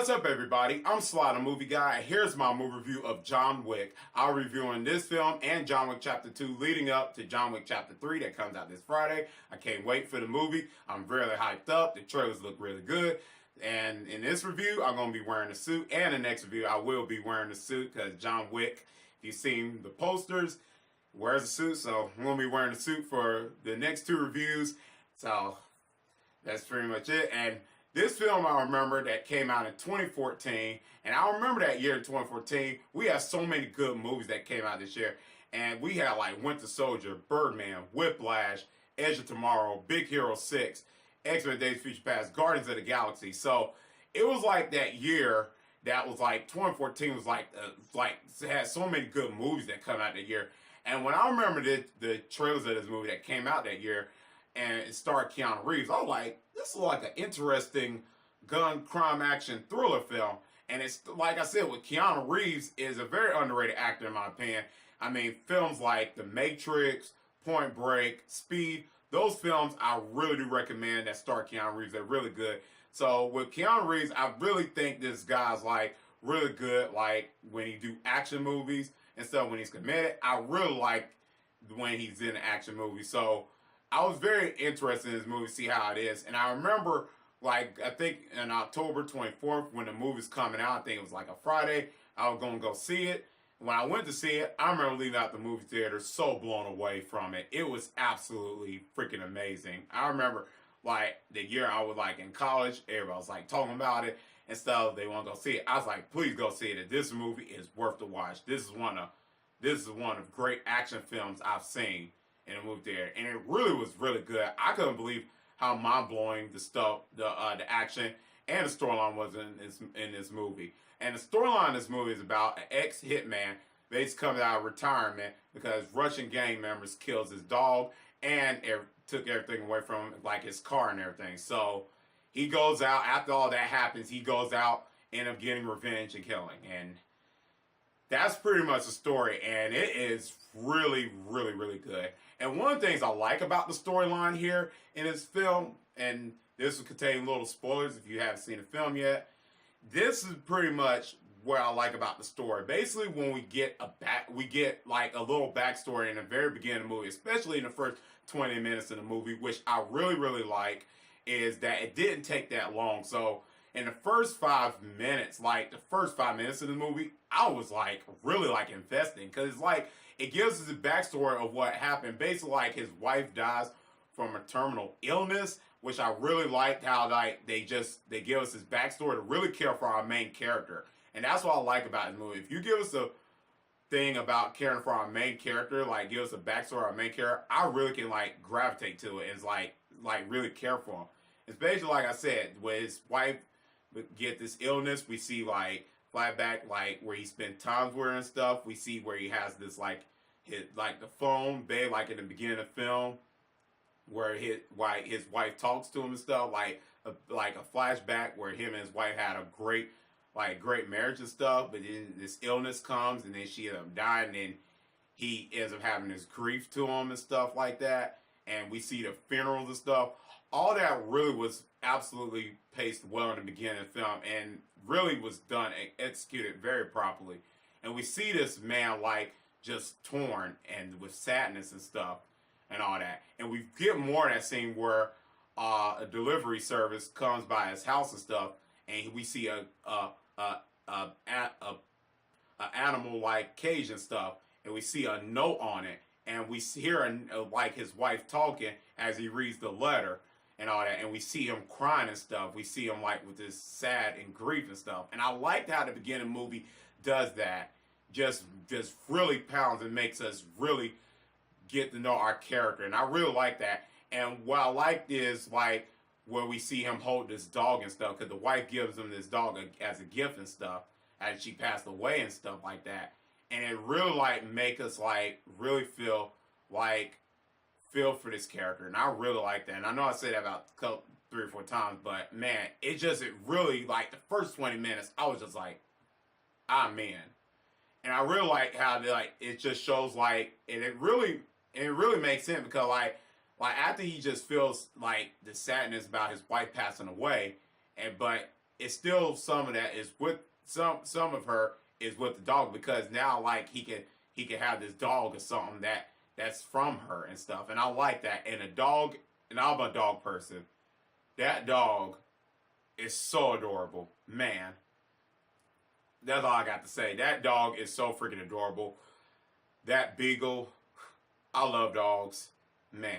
What's up, everybody? I'm Sly The Movie Guy. Here's my movie review of John Wick. I'll be reviewing this film and John Wick Chapter 2 leading up to John Wick Chapter 3 that comes out this Friday. I can't wait for the movie. I'm really hyped up. The trailers look really good. And in this review, I'm going to be wearing a suit. And the next review, I will be wearing a suit because John Wick, if you've seen the posters, wears a suit. So I'm going to be wearing a suit for the next two reviews. So that's pretty much it. And this film, I remember, that came out in 2014, and I remember that year in 2014, we had so many good movies that came out this year, and we had like Winter Soldier, Birdman, Whiplash, Edge of Tomorrow, Big Hero 6, X-Men Days of Future Past, Guardians of the Galaxy. So it was like that year that was like 2014 was like had so many good movies that come out that year. And when I remember the trailers of this movie that came out that year, and it starred Keanu Reeves, I was like, this is like an interesting gun crime action thriller film. And it's like I said, with Keanu Reeves is a very underrated actor in my opinion. I mean, films like The Matrix, Point Break, Speed, those films I really do recommend that star Keanu Reeves. They're really good. So with Keanu Reeves, I really think this guy's like really good. Like when he do action movies and stuff, when he's committed, I really like when he's in an action movie. So I was very interested in this movie, see how it is. And I remember, like, I think in October 24th, when the movie's coming out, I think it was like a Friday, I was going to go see it. When I went to see it, I remember leaving out the movie theater so blown away from it. It was absolutely freaking amazing. I remember, like, the year I was, like, in college, everybody was, like, talking about it and stuff. They want to go see it. I was like, please go see it. This movie is worth the watch. This is one of great action films I've seen in a movie theater, and it really was really good. I couldn't believe how mind-blowing the action and the storyline was in this movie. And the storyline in this movie is about an ex-hitman basically coming out of retirement because Russian gang members kills his dog and took everything away from him, like his car and everything. So he goes out, after all that happens, he goes out, end up getting revenge and killing. And that's pretty much the story, and it is really, really, really good. And one of the things I like about the storyline here in this film, and this will contain little spoilers if you haven't seen the film yet, this is pretty much what I like about the story. Basically, when we get like a little backstory in the very beginning of the movie, especially in the first 20 minutes of the movie, which I really, really like, is that it didn't take that long. So in the first 5 minutes, like the first 5 minutes of the movie, I was like really like investing because it's like it gives us the backstory of what happened. Basically, like his wife dies from a terminal illness, which I really liked how like they give us this backstory to really care for our main character, and that's what I like about the movie. If you give us a thing about caring for our main character, like give us a backstory of our main character, I really can like gravitate to it and like really care for him. It's basically like I said, when his wife get this illness, we see like flashback like where he spent times with her and stuff. We see where he has this like the phone bed like in the beginning of the film where his wife talks to him and stuff, like a flashback where him and his wife had a great marriage and stuff, but then this illness comes and then she ends up dying and then he ends up having this grief to him and stuff like that, and we see the funerals and stuff. All that really was absolutely paced well in the beginning of the film and really was done and executed very properly. And we see this man like just torn and with sadness and stuff and all that. And we get more of that scene where a delivery service comes by his house and stuff, and we see a animal like cage and stuff, and we see a note on it, and we hear like his wife talking as he reads the letter and all that, and we see him crying and stuff. We see him like with this sad and grief and stuff. And I liked how the beginning of the movie does that. Just really pounds and makes us really get to know our character. And I really like that. And what I liked is like where we see him hold this dog and stuff, because the wife gives him this dog as a gift and stuff as she passed away and stuff like that. And it really like make us like really feel for this character, and I really like that. And I know I said that about 3 or 4 times, but man, it really like the first 20 minutes, I was just like, I'm in. And I really like how it just shows like, and it really makes sense because like after he just feels like the sadness about his wife passing away, but it's still some of that is with some of her is with the dog, because now like he can have this dog or something that's from her and stuff, and I like that. And a dog, and I'm a dog person. That dog is so adorable, man. That's all I got to say. That dog is so freaking adorable. That beagle, I love dogs, man.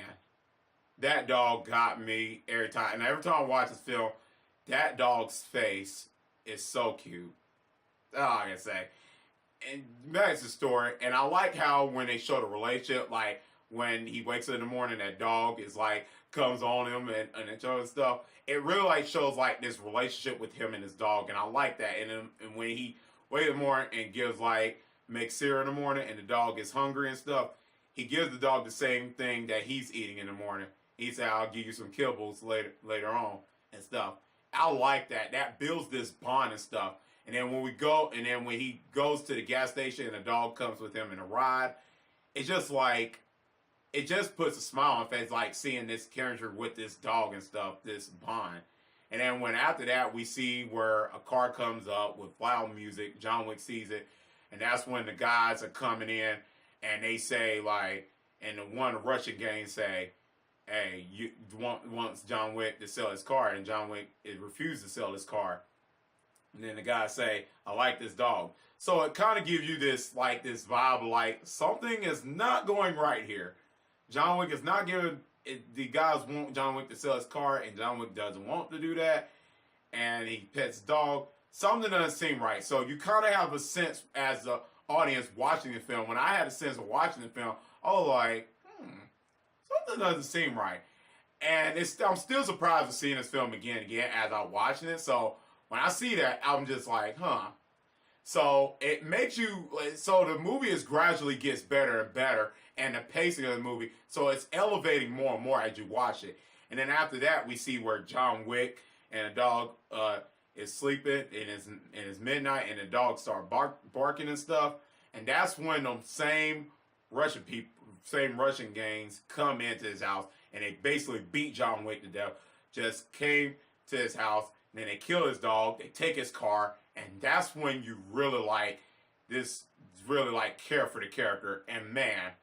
That dog got me every time. And every time I watch this film, that dog's face is so cute. That's all I can say. And that's the story. And I like how when they show the relationship, like when he wakes up in the morning, that dog is like, comes on him and it shows stuff. It really like shows like this relationship with him and his dog. And I like that. And when he wakes in the morning and gives like, makes cereal in the morning and the dog is hungry and stuff, he gives the dog the same thing that he's eating in the morning. He said, I'll give you some kibbles later on and stuff. I like that. That builds this bond and stuff. And then when he goes to the gas station and the dog comes with him in a ride, it's just like, it just puts a smile on his face, like seeing this character with this dog and stuff, this bond. And then when after that, we see where a car comes up with loud music, John Wick sees it, and that's when the guys are coming in, and they say like, and the one Russian gang say, hey, you wants John Wick to sell his car, and John Wick refused to sell his car. And then the guys say, I like this dog. So it kind of gives you this like this vibe of like something is not going right here. John Wick is not giving the guys want John Wick to sell his car, and John Wick doesn't want to do that, and he pets the dog. Something doesn't seem right. So you kind of have a sense as the audience watching the film. When I had a sense of watching the film, I was like, something doesn't seem right. And I'm still surprised to seeing this film again as I'm watching it. So when I see that, I'm just like, huh. So it makes you, so the movie is gradually gets better and better, and the pacing of the movie, so it's elevating more and more as you watch it. And then after that, we see where John Wick and the dog is sleeping, and it's midnight, and the dog start barking and stuff. And that's when them same Russian gangs come into his house, and they basically beat John Wick to death. Just came to his house, and then they kill his dog, they take his car, and that's when you really care for the character. And man,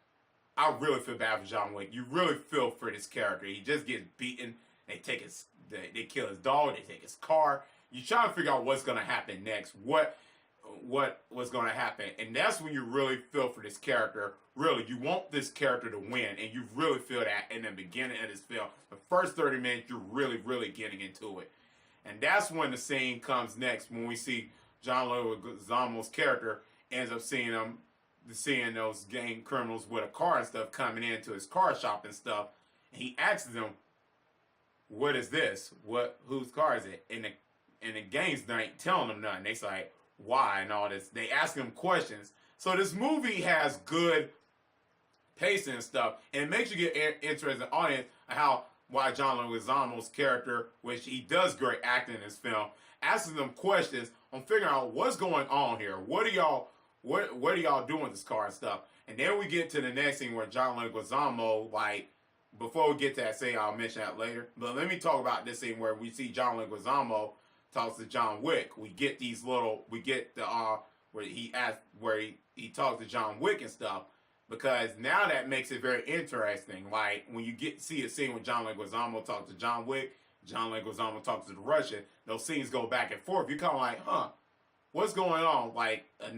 I really feel bad for John Wick. You really feel for this character. He just gets beaten. They kill his dog. They take his car. You try to figure out what's gonna happen next. What was gonna happen, and that's when you really feel for this character. Really, you want this character to win, and you really feel that in the beginning of this film. The first 30 minutes, you're really getting into it. And that's when the scene comes next, when we see John Leguizamo's character ends up seeing those gang criminals with a car and stuff coming into his car shop and stuff. And he asks them, what is this? Whose car is it? And the gangs ain't telling them nothing. They say, why and all this. They ask him questions. So this movie has good pacing and stuff, and it makes you get interested in the audience of why John Leguizamo's character, which he does great acting in this film, asking them questions on figuring out what's going on here. What are y'all doing with this car and stuff? And then we get to the next scene where John Leguizamo, like, before we get to that scene, I'll mention that later. But let me talk about this scene where we see John Leguizamo talks to John Wick. We get where he talks to John Wick and stuff. Because now that makes it very interesting. Like, when you see a scene when John Leguizamo talks to John Wick, John Leguizamo talks to the Russian, those scenes go back and forth. You're kind of like, what's going on? Like, a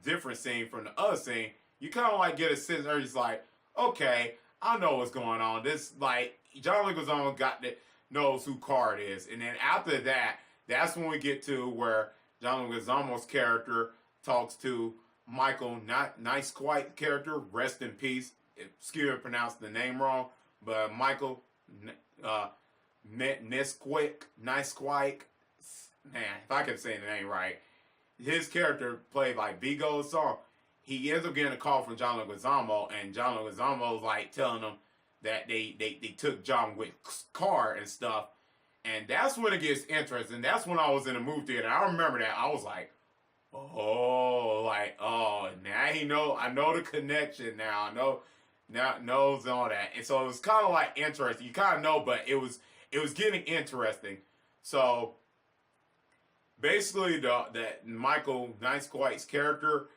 different scene from the other scene. You kind of like get a sense, or it's like, okay, I know what's going on. This, like, John Leguizamo knows who car it is. And then after that, that's when we get to where John Leguizamo's character talks to Michael Nyqvist character, rest in peace. Excuse me, pronounced the name wrong, but Michael Nyqvist, man, if I can say the name right, his character played like Vigo's song. He ends up getting a call from John Leguizamo, and John Leguizamo's like telling him that they took John Wick's car and stuff, and that's when it gets interesting. That's when I was in the movie theater. I remember that. I was like, now I know the connection now. I know, now knows all that. And so it was kind of like interesting. You kind of know, but it was getting interesting. So basically that Michael Nyqvist's character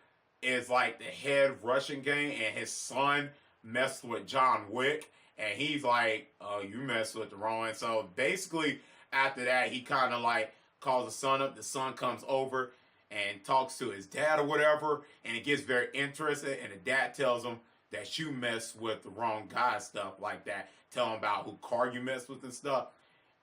is like the head Russian gang, and his son messed with John Wick, and he's like, "Oh, you messed with the wrong one." So basically, after that, he kind of like calls the son up. The son comes over and talks to his dad or whatever, and it gets very interesting. And the dad tells him that you messed with the wrong guy, stuff like that. Tell him about who car you messed with and stuff.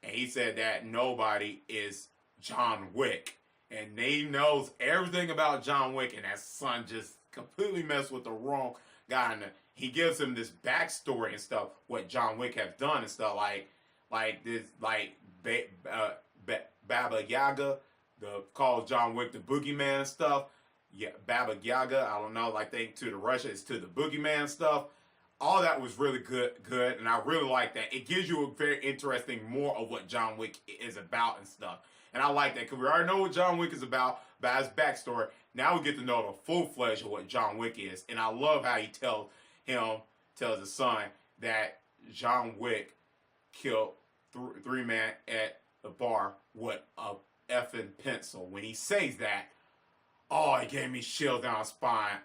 And he said that nobody is John Wick. And he knows everything about John Wick, and that son just completely messed with the wrong guy. And he gives him this backstory and stuff, what John Wick has done and stuff, like this, like Baba Yaga, calls John Wick the boogeyman and stuff. Yeah, Baba Yaga, I don't know, like they to the Russia, it's to the boogeyman stuff. All that was really good, and I really like that. It gives you a very interesting more of what John Wick is about and stuff. And I like that because we already know what John Wick is about his backstory. Now we get to know the full-fledged of what John Wick is. And I love how he tells his son that John Wick killed three men at the bar with a effing pencil. When he says that, oh, it gave me chills down my spine.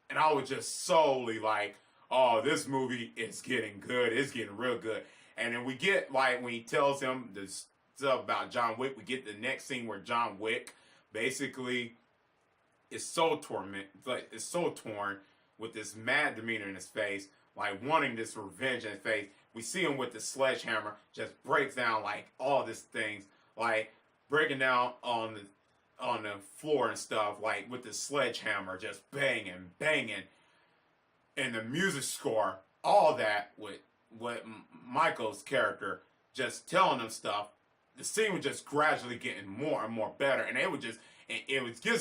And I was just solely like, oh, this movie is getting good. It's getting real good. And then we get, like, when he tells him this stuff about John Wick, we get the next scene where John Wick basically is so it's so torn with this mad demeanor in his face, like wanting this revenge in his face. We see him with the sledgehammer, just breaks down like all these things, like breaking down on the floor and stuff, like with the sledgehammer, just banging. And the music score, all that with Michael's character just telling them stuff. The scene was just gradually getting more and more better, and it was just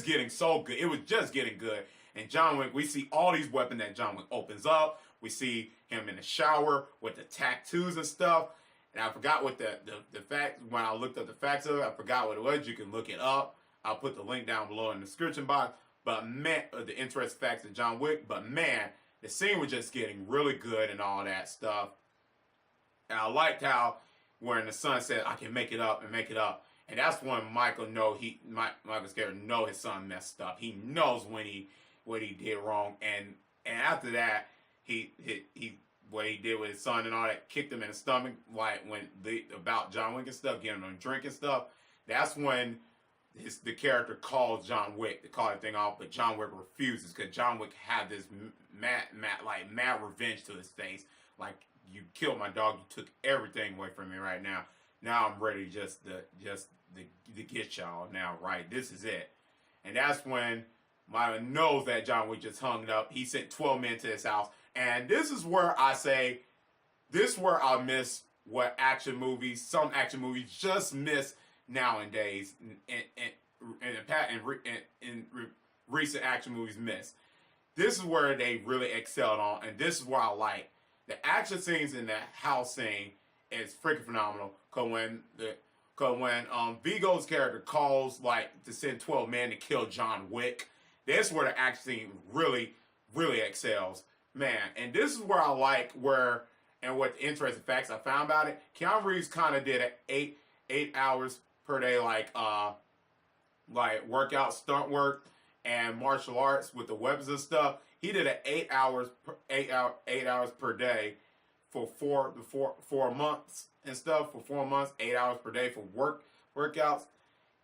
getting so good. It was just getting good. And John Wick, we see all these weapons that John Wick opens up. We see him in the shower with the tattoos and stuff. And I forgot what the fact, when I looked up the facts of it, I forgot what it was. You can look it up. I'll put the link down below in the description box. But man, the interesting facts of John Wick. But man, the scene was just getting really good and all that stuff. And I liked how when the son said, "I can make it up," and that's when Michael's character know his son messed up. He knows what he did wrong, and after that, he what he did with his son and all that, kicked him in the stomach, like about John Wick and stuff, getting him drink and stuff. That's when the character calls John Wick to call that thing off, but John Wick refuses because John Wick had this mad revenge to his face, like, you killed my dog, you took everything away from me right now. Now I'm ready just to get y'all now, right? This is it. And that's when Myra knows that John Wick just hung it up. He sent 12 men to his house. And this is where I say, this is where I miss what some action movies just miss nowadays, in recent action movies miss. This is where they really excelled on, and this is where I like. The action scenes in the house scene is freaking phenomenal. Cause when Vigo's character calls like to send 12 men to kill John Wick, that's where the action scene really excels, man. And this is where I like what the interesting facts I found about it. Keanu Reeves kind of did an 8 hours per day like workout, stunt work, and martial arts with the weapons and stuff. He did an 8 hours per day for four months and stuff. For 4 months, 8 hours per day for workouts.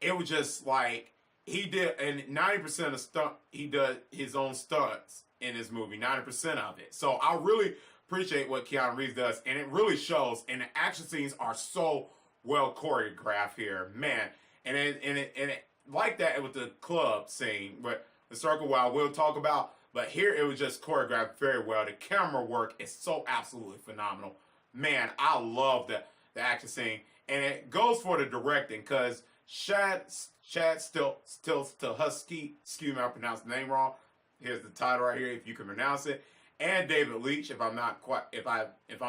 It was just like he did, and 90% of he does his own stunts in this movie. 90% of it. So I really appreciate what Keanu Reeves does, and it really shows. And the action scenes are so well choreographed here, man. And it like that with the club scene, but the circle where I will talk about. But here it was just choreographed very well. The camera work is so absolutely phenomenal. Man, I love the action scene. And it goes for the directing because Chad Stahelski, excuse me, I pronounced the name wrong. Here's the title right here if you can pronounce it. And David Leitch, if I'm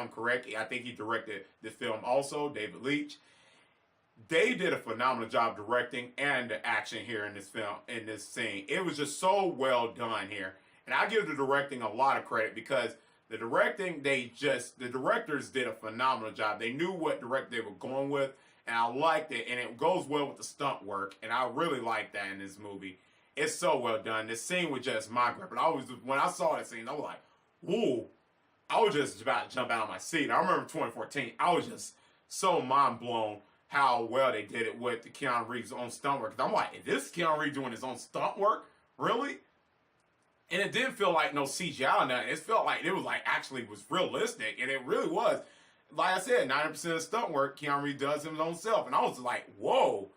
correct, I think he directed this film also, David Leitch. They did a phenomenal job directing and the action here in this film, in this scene. It was just so well done here. And I give the directing a lot of credit because the directors did a phenomenal job. They knew what direction they were going with, and I liked it, and it goes well with the stunt work, and I really like that in this movie. It's so well done. This scene was just my grip, and when I saw that scene, I was like, "Whoa!" I was just about to jump out of my seat. I remember 2014. I was just so mind blown how well they did it with the Keanu Reeves' own stunt work. I'm like, is this Keanu Reeves doing his own stunt work? Really? And it didn't feel like no CGI or nothing. It felt like it was like actually was realistic, and it really was. Like I said, 90% of stunt work Keanu Reeves does his own self, and I was like, whoa.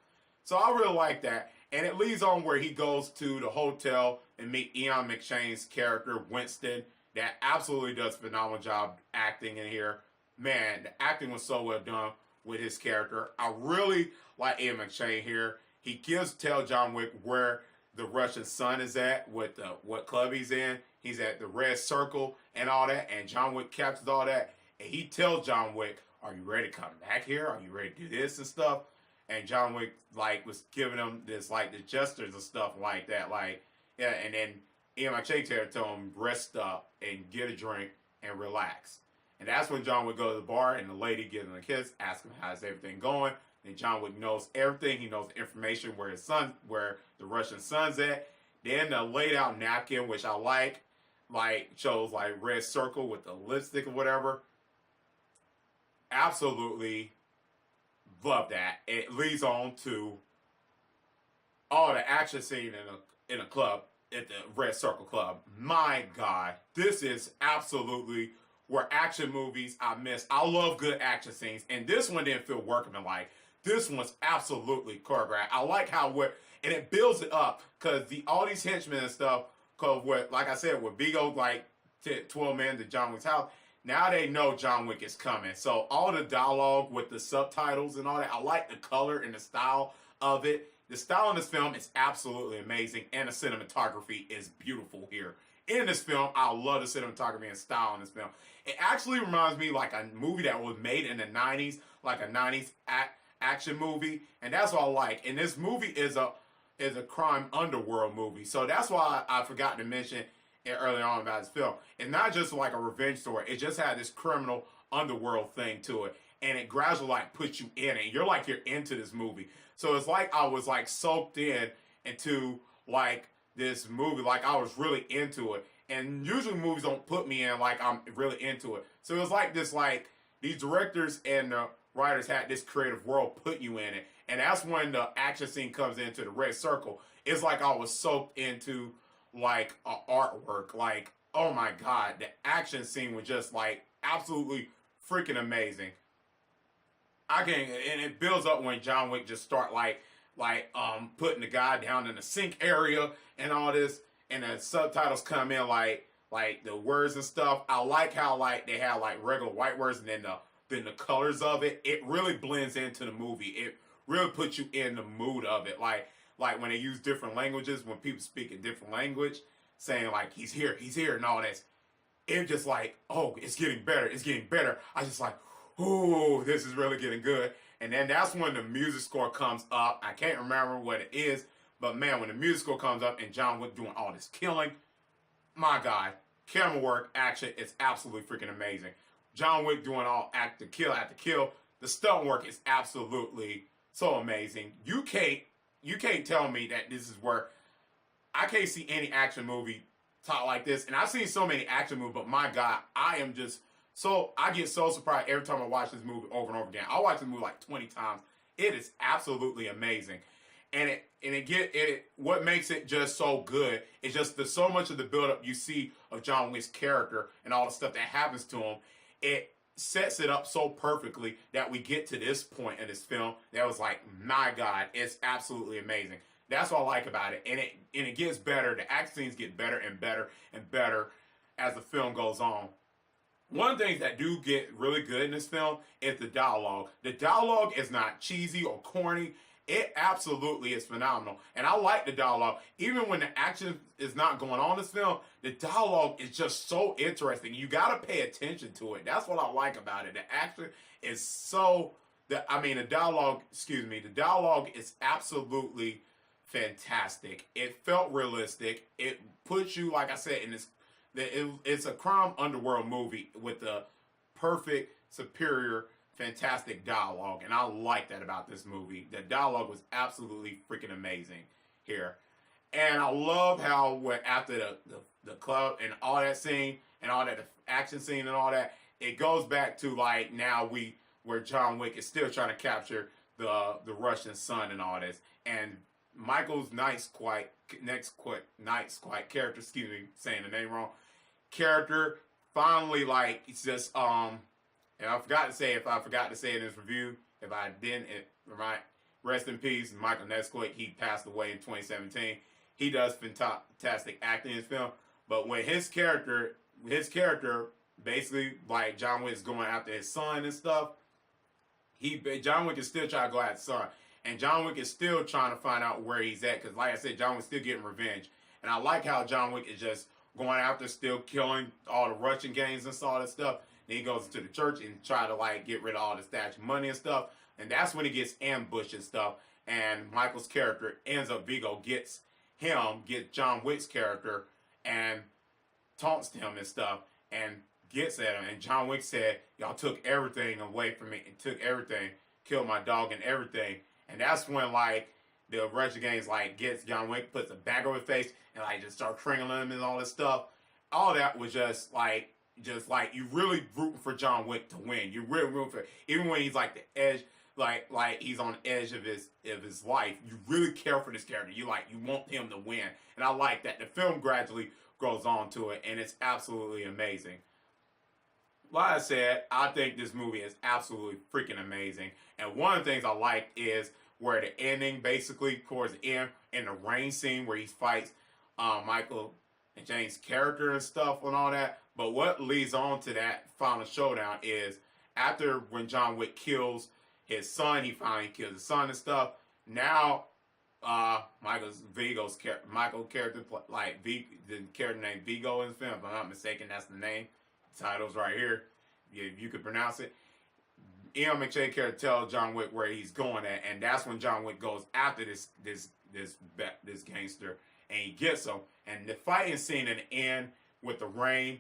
So I really like that, and it leads on where he goes to the hotel and meet Ian McShane's character Winston. That absolutely does a phenomenal job acting in here. Man, the acting was so well done with his character. I really like Ian McShane here. He tells John Wick where the Russian son is at, what club he's in. He's at the Red Circle and all that, and John Wick captures all that. And he tells John Wick, "Are you ready to come back here? Are you ready to do this and stuff?" And John Wick was giving him this the gestures and stuff like that, yeah. And then Ian McShane told him, "Rest up and get a drink and relax." And that's when John Wick goes to the bar, and the lady gives him a kiss, asks him how's everything going. And John Wick knows everything. He knows the information where the Russian son's at. Then the laid out napkin, which I like shows red circle with the lipstick or whatever. Absolutely love that. It leads on to all the action scene in a club at the Red Circle Club. My God, this is absolutely where action movies I miss. I love good action scenes, and this one didn't feel workmanlike. This one's absolutely choreographed. I like and it builds it up because all these henchmen and stuff. Cause like I said, with Vigo 12 men to John Wick's house, now they know John Wick is coming. So all the dialogue with the subtitles and all that, I like the color and the style of it. The style in this film is absolutely amazing, and the cinematography is beautiful here. In this film, I love the cinematography and style in this film. It actually reminds me a movie that was made in the 90s, like a 90s action movie, and that's what I like. And this movie is a crime underworld movie, so that's why I forgot to mention it earlier on about this film. It's not just like a revenge story. It just had this criminal underworld thing to it, and it gradually puts you in it. You're into this movie, so it's like I was soaked into this movie, I was really into it. And usually movies don't put me in I'm really into it. So it was these directors and the writers had this creative world put you in it. And that's when the action scene comes into the Red Circle. It's I was soaked into artwork. Oh my God, the action scene was just absolutely freaking amazing. And it builds up when John Wick just start putting the guy down in the sink area and all this, and the subtitles come in the words and stuff. I like how they have regular white words, and then the colors of it. It really blends into the movie. It really puts you in the mood of it. Like when they use different languages, when people speak a different language, saying he's here, and all this. It's just oh, it's getting better, it's getting better. I just oh, this is really getting good. And then that's when the music score comes up. I can't remember what it is, but man, when the music score comes up and John Wick doing all this killing, my God, camera work, action, it's absolutely freaking amazing. John Wick doing all after kill after kill. The stunt work is absolutely so amazing. You can't tell me that this is where I can't see any action movie talk like this. And I've seen so many action movies, but my God, I get so surprised every time I watch this movie over and over again. I watch this movie 20 times. It is absolutely amazing. And what makes it just so good is just so much of the buildup you see of John Wick's character and all the stuff that happens to him. It sets it up so perfectly that we get to this point in this film that was my God, it's absolutely amazing. That's what I like about it. And it gets better. The action scenes get better and better and better as the film goes on. One of the things that do get really good in this film is the dialogue. The dialogue is not cheesy or corny. It absolutely is phenomenal. And I like the dialogue. Even when the action is not going on in this film, the dialogue is just so interesting. You got to pay attention to it. That's what I like about it. The action is the dialogue is absolutely fantastic. It felt realistic. It puts you, like I said, in this, it's a crime underworld movie with the perfect, superior fantastic dialogue, and I like that about this movie. The dialogue was absolutely freaking amazing here. And I love how when after the club and all that scene and all that action scene and all that, it goes back to like now where John Wick is still trying to capture the Russian son and all this. And Michael's Knight's character, excuse me, saying the name wrong, character finally like it's just and I forgot to say, if I forgot to say in this review, if I didn't, rest in peace, Michael Nesquik. He passed away in 2017. He does fantastic acting in his film, but when his character basically like John Wick is going after his son and stuff, John Wick is still trying to go after his son, and John Wick is still trying to find out where he's at because, like I said, John Wick's still getting revenge, and I like how John Wick is just going after, still killing all the Russian gangs and all that stuff. Then he goes to the church and try to like get rid of all the statue money and stuff. And that's when he gets ambushed and stuff. And Michael's character ends up, Vigo gets John Wick's character and taunts him and stuff and gets at him. And John Wick said, y'all took everything away from me and took everything, killed my dog and everything. And that's when like the Russian gangs like gets John Wick, puts a bag over his face and like just start crinkling him and all this stuff. All that was just like you really rooting for John Wick to win. You really rooting for, even when he's like the edge, like he's on the edge of his life. You really care for this character. You want him to win, and I like that. The film gradually grows on to it, and it's absolutely amazing. Like I said, I think this movie is absolutely freaking amazing. And one of the things I like is where the ending, basically towards the end, in the rain scene where he fights Michael and Jane's character and stuff and all that. But what leads on to that final showdown is after when John Wick kills his son, he finally kills his son and stuff. Now, Michael character, like the character named Vigo in the film, if I'm not mistaken, that's the name. The title's right here, if you could pronounce it. McShane character tells John Wick where he's going at, and that's when John Wick goes after this gangster, and he gets him. And the fighting scene in the end with the rain,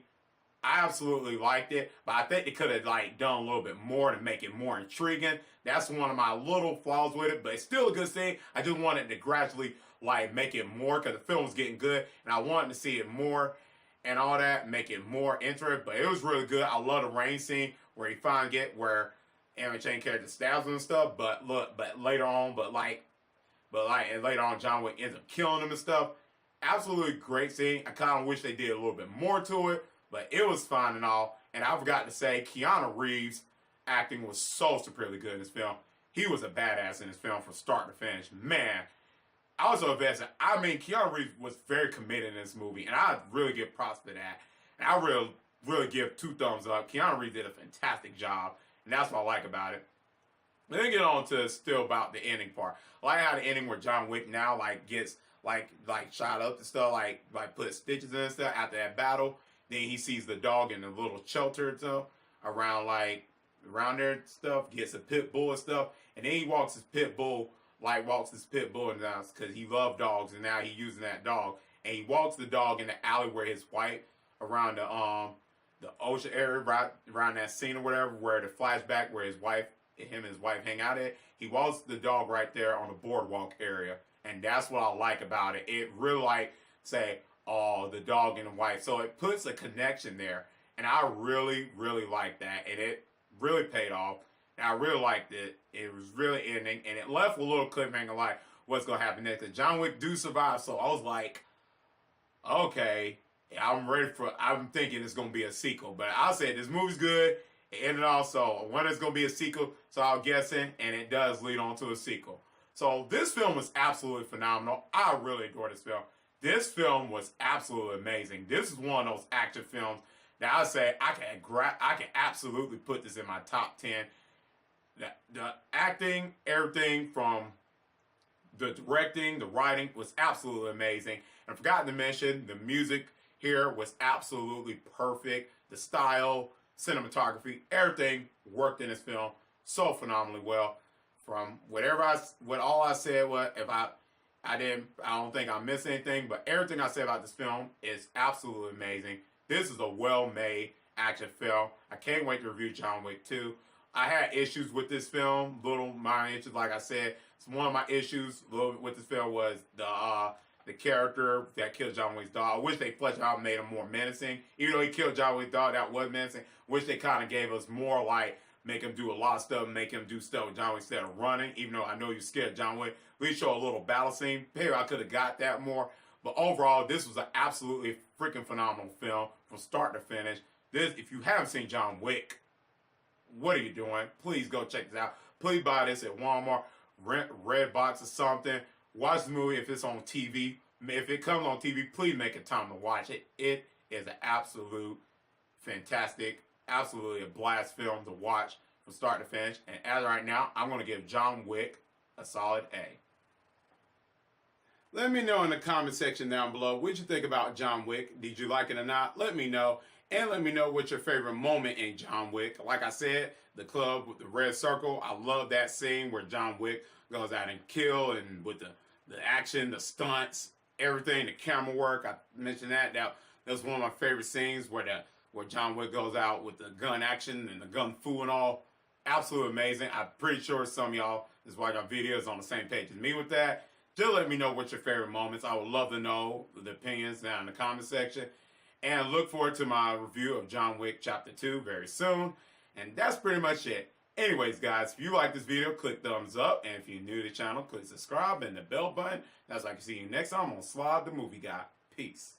I absolutely liked it, but I think they could have like done a little bit more to make it more intriguing. That's one of my little flaws with it, but it's still a good scene. I just wanted to gradually like make it more because the film was getting good, and I wanted to see it more and all that, make it more interesting. But it was really good. I love the rain scene where he finally get where McShane character stabs him and stuff. But later on, and later on, John Wick ends up killing him and stuff. Absolutely great scene. I kind of wish they did a little bit more to it, but it was fine and all. And I forgot to say, Keanu Reeves' acting was so supremely good in this film. He was a badass in this film from start to finish. Man, I was so invested. I mean, Keanu Reeves was very committed in this movie, and I really give props to that. And I really give 2 thumbs up. Keanu Reeves did a fantastic job, and that's what I like about it. Let me get on to still about the ending part. I like how the ending where John Wick now like gets like shot up and stuff, like put stitches in and stuff after that battle. Then he sees the dog in the little shelter and stuff around there and stuff, gets a pit bull and stuff, and then he walks his pit bull now because he loved dogs, and now he's using that dog. And he walks the dog in the alley where his wife, around the ocean area, right around that scene or whatever, where the flashback where him and his wife hang out at. He walks the dog right there on the boardwalk area, and that's what I like about it. It really like say, oh, the dog and the wife. So it puts a connection there, and I really, really like that, and it really paid off. And I really liked it. It was really ending, and it left a little cliffhanger like what's gonna happen next. Cause John Wick do survive, so I was like, okay, I'm thinking it's gonna be a sequel. But I said this movie's good. It ended also when it's gonna be a sequel, so I'm guessing, and it does lead on to a sequel. So this film was absolutely phenomenal. I really enjoyed this film. This film was absolutely amazing. This is one of those action films that I say I can absolutely put this in my top 10. The acting, everything from the directing, the writing was absolutely amazing. And I forgot to mention, the music here was absolutely perfect. The style, cinematography, everything worked in this film so phenomenally well. From all I said was, if I don't think I missed anything, but everything I said about this film is absolutely amazing. This is a well-made action film. I can't wait to review John Wick 2. I had issues with this film, little minor issues. Like I said, one of my issues with this film was the character that killed John Wick's dog. I wish they fleshed out and made him more menacing. Even though he killed John Wick's dog, that was menacing. Wish they kind of gave us more, like, make him do a lot of stuff, make him do stuff with John Wick instead of running. Even though I know you're scared of John Wick, at least show a little battle scene. Maybe I could have got that more. But overall, this was an absolutely freaking phenomenal film from start to finish. This, if you haven't seen John Wick, what are you doing? Please go check this out. Please buy this at Walmart, rent Redbox or something. Watch the movie if it's on TV. If it comes on TV, please make it time to watch it. It is an absolute fantastic, absolutely a blast film to watch from start to finish. And as of right now, I'm going to give John Wick a solid A. Let me know in the comment section down below what you think about John Wick. Did you like it or not? Let me know. And let me know what's your favorite moment in John Wick. Like I said, the club with the red circle. I love that scene where John Wick goes out and kill, and with the action, the stunts, everything, the camera work. I mentioned that. That was one of my favorite scenes where John Wick goes out with the gun action and the gun fu and all. Absolutely amazing. I'm pretty sure some of y'all that's watching our videos on the same page as me with that. Just let me know what's your favorite moments. I would love to know the opinions down in the comment section. And look forward to my review of John Wick Chapter 2 very soon. And that's pretty much it. Anyways, guys, if you like this video, click thumbs up. And if you're new to the channel, click subscribe and the bell button. That's so I can see you next time on Sly the Movie Guy. Peace.